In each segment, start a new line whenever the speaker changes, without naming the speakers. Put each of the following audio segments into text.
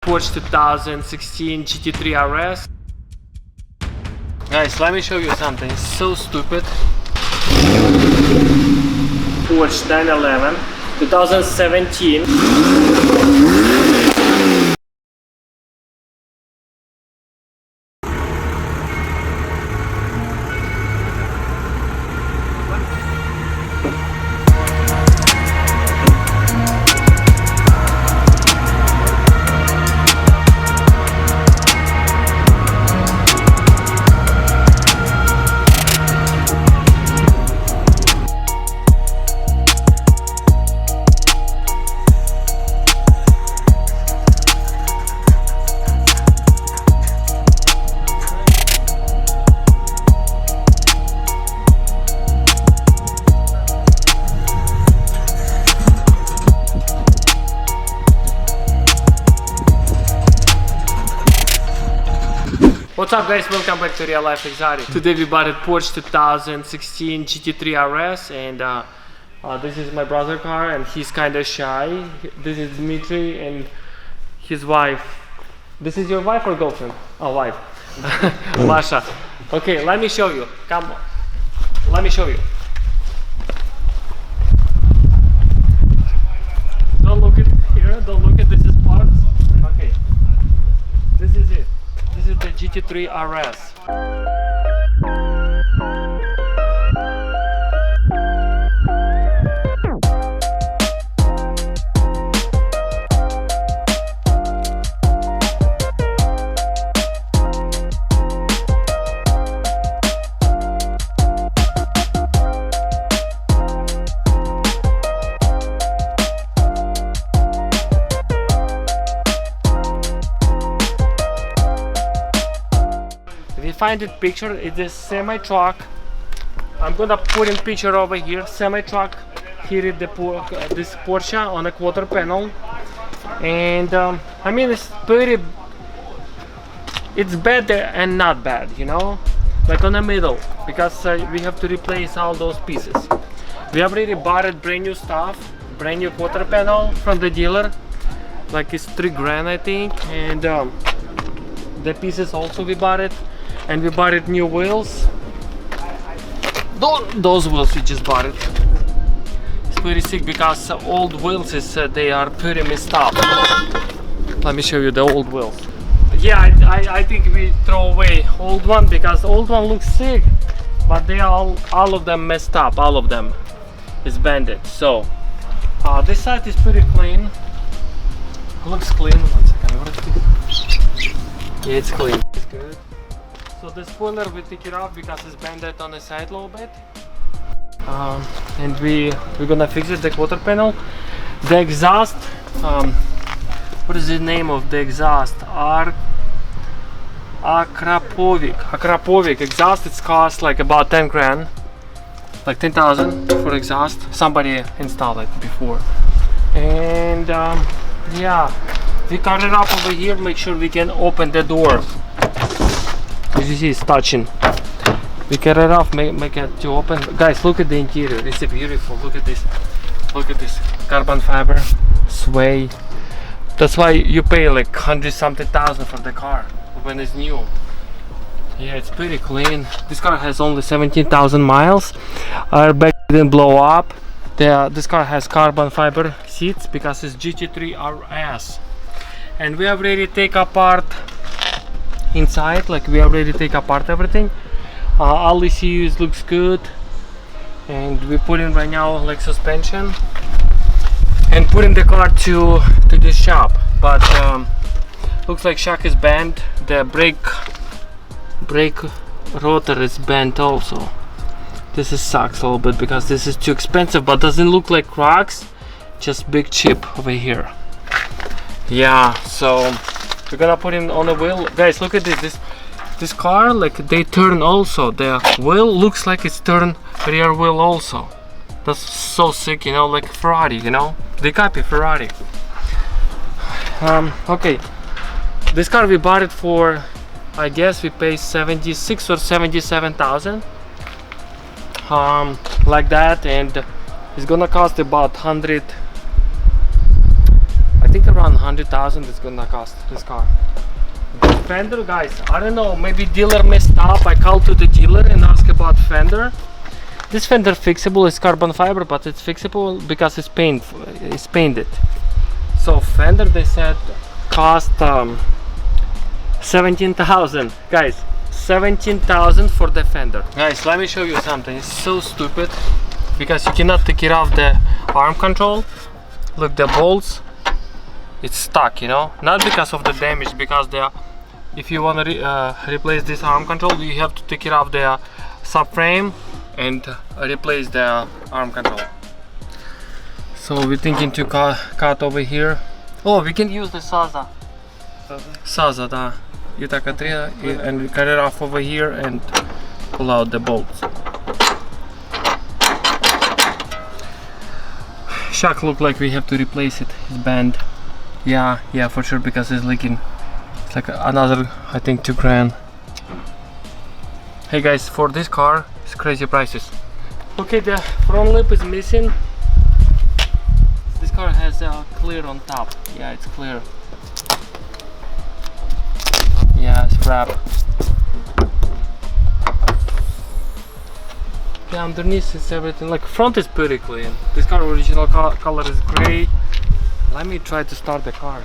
Porsche 2016 GT3 RS. Guys, let me show you something so stupid. Porsche 911 2017. What's up guys, welcome back to Real Life Exotic. Today we bought a Porsche 2016 GT3 RS and this is my brother's car and he's kinda shy. This is Dmitry and his wife. This is your wife or girlfriend? Oh, wife. Masha. Okay, let me show you. Come on. Let me show you. Don't look at here, don't look at this is parts. Okay. This is it. This is the GT3 RS. Find it picture, it's a semi truck. I'm gonna put in picture over here. Semi truck here is this Porsche on a quarter panel, and I mean it's bad and not bad, you know, like on the middle, because we have to replace all those pieces. We already bought it brand new stuff, brand new quarter panel from the dealer, like it's $3 I think, and the pieces also we bought it. And we bought it new wheels. Those wheels we just bought it. It's pretty sick because old wheels they are pretty messed up. Let me show you the old wheels. Yeah, I think we throw away old one because old one looks sick, but they are all of them messed up. All of them is bended. So this side is pretty clean. Looks clean. 1 second. What is this? Yeah, it's clean. It's good. So the spoiler we take it off because it's bended on the side a little bit, and we're gonna fix it. The quarter panel, the exhaust. What is the name of the exhaust? Akrapovic exhaust. It's cost like about 10 grand, like 10,000 for exhaust. Somebody installed it before, and yeah, we cut it off over here. Make sure we can open the door. As you see, it's touching. We cut it off, make it to open. Guys, look at the interior. It's beautiful. Look at this. Look at this. Carbon fiber, sway. That's why you pay like 100-something thousand for the car when it's new. Yeah, it's pretty clean. This car has only 17,000 miles. Airbag didn't blow up. This car has carbon fiber seats because it's GT3 RS. And we already take apart inside, like we already take apart everything. All ECUs looks good, and we put in right now like suspension and put in the car to this shop, but looks like shock is bent. The brake rotor is bent also. This sucks a little bit because this is too expensive, but doesn't look like cracks, just big chip over here. Yeah, so we're gonna put in on the wheel. Guys, look at this car, like they turn also. The wheel looks like it's turned rear wheel also. That's so sick, you know, like Ferrari, you know, they copy Ferrari. Okay, this car we bought it for, I guess we paid 76 or 77,000, like that, and it's gonna cost about 100, I think around 100,000 it's gonna cost this car. The fender, guys, I don't know, maybe dealer messed up. I called to the dealer and asked about fender. This fender fixable, is carbon fiber, but it's fixable because it's painted. So fender, they said, cost 17,000, guys. 17,000 for the fender. Guys, let me show you something. It's so stupid because you cannot take it off the arm control. Look, the bolts, it's stuck, you know, not because of the damage, because if you want to replace this arm control, you have to take it off the subframe and replace the arm control. So we're thinking to cut over here. Oh, we can use the Saza, da. And we cut it off over here and pull out the bolts. Shock look like we have to replace it. It's bent. Yeah, for sure, because it's leaking. It's like another, I think, 2 grand. Hey guys, for this car, it's crazy prices. Okay, the front lip is missing. This car has clear on top. Yeah, it's clear. Yeah, it's wrapped. Yeah, underneath is everything. Like, front is pretty clean. This car original color is gray. Let me try to start the car.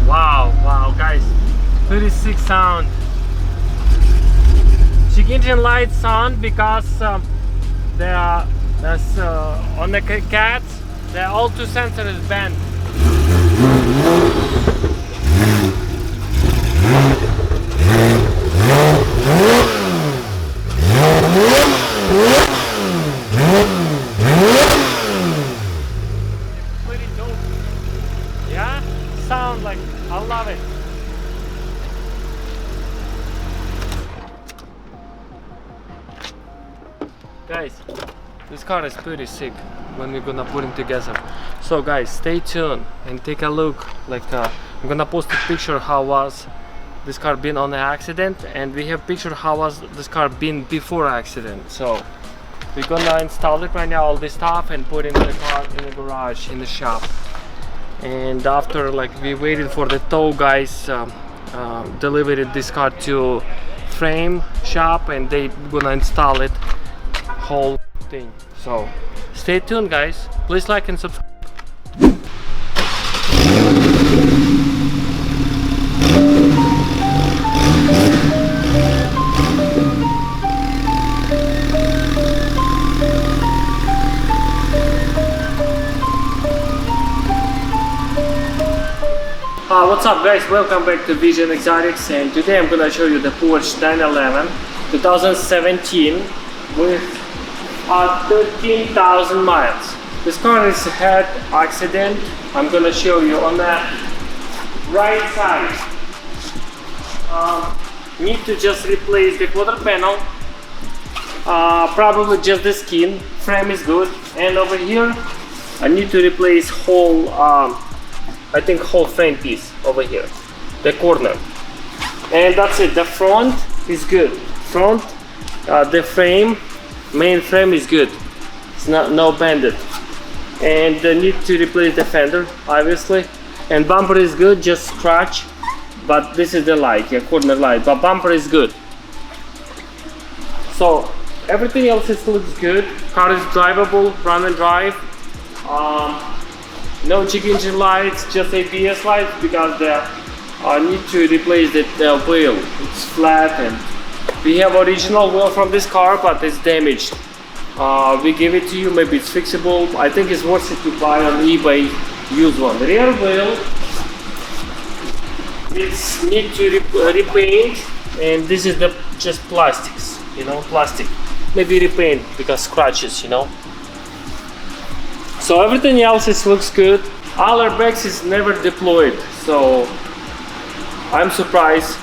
Wow, guys, 36 sound. Check engine light sound because there's on the cats, the all-2 sensor is bent. Pretty dope. Yeah, sound like, I love it. Guys, this car is pretty sick when we're gonna put it together. So guys, stay tuned and take a look. Like I'm gonna post a picture how was this car been on the accident, and we have picture how was this car been before accident. So we're gonna install it right now, all this stuff, and put it in the car in the garage, in the shop. And after, like, we waited for the tow guys delivered this car to frame shop, and they gonna install it whole thing. So stay tuned, guys. Please like and subscribe. What's up, guys? Welcome back to Vision Exotics, and today I'm gonna show you the Porsche 911 2017 with 13,000 miles. This car is had accident. I'm gonna show you on the right side. Need to just replace the quarter panel, probably just the skin. Frame is good, and over here I need to replace whole I think whole frame piece over here, the corner, and that's it. The front is good. Front, the frame, main frame is good. It's not no bended, and I need to replace the fender, obviously. And bumper is good, just scratch. But this is the light, yeah, corner light. But bumper is good. So everything else looks good. Car is drivable, run and drive. No check engine lights, just ABS lights, because I need to replace the wheel. It's flat, and we have original wheel from this car, but it's damaged. We give it to you, maybe it's fixable. I think it's worth it to buy on eBay used one. The rear wheel, it's need to repaint, and this is the just plastics, you know, plastic. Maybe repaint because scratches, you know. So everything else looks good. All our BRECKS is never deployed, so I'm surprised.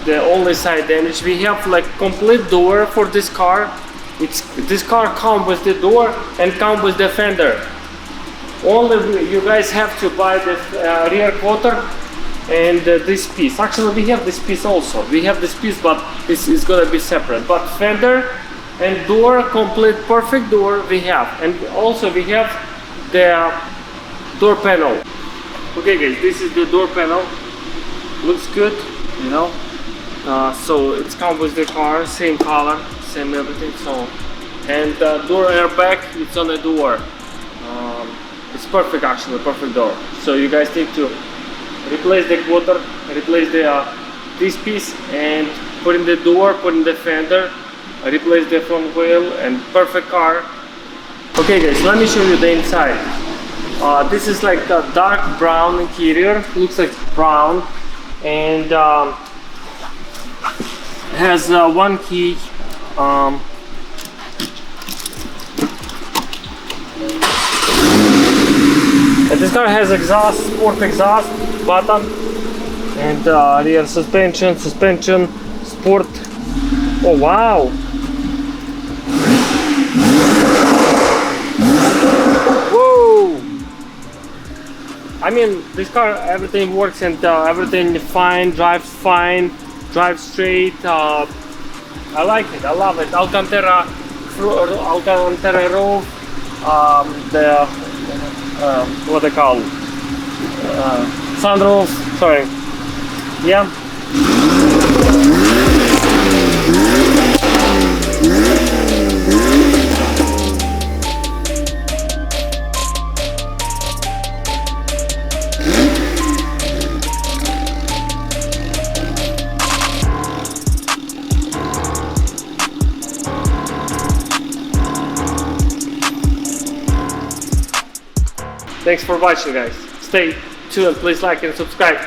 The only side damage, we have like complete door for this car. This car comes with the door and comes with the fender. Only you guys have to buy the rear quarter and this piece. Actually, we have this piece also. We have this piece, but this is gonna be separate. But fender and door, complete perfect door we have, and also we have the door panel. Okay guys, this is the door panel. Looks good, you know. So it's come with the car, same color, same everything. So, and door airbag, it's on the door. It's perfect, actually, perfect door. So you guys need to replace the quarter, replace the this piece, and put in the door, put in the fender, replace the front wheel, and perfect car. Okay guys, let me show you the inside. This is like a dark brown interior, looks like brown, and has one key. And this car has exhaust, sport exhaust button, and rear suspension, sport. Oh wow! Whoa! I mean, this car, everything works and everything fine, drives straight. I like it, I love it. Alcantara roof, what they call sunroof, sorry. Yeah. Thanks for watching guys. Stay tuned, please like and subscribe.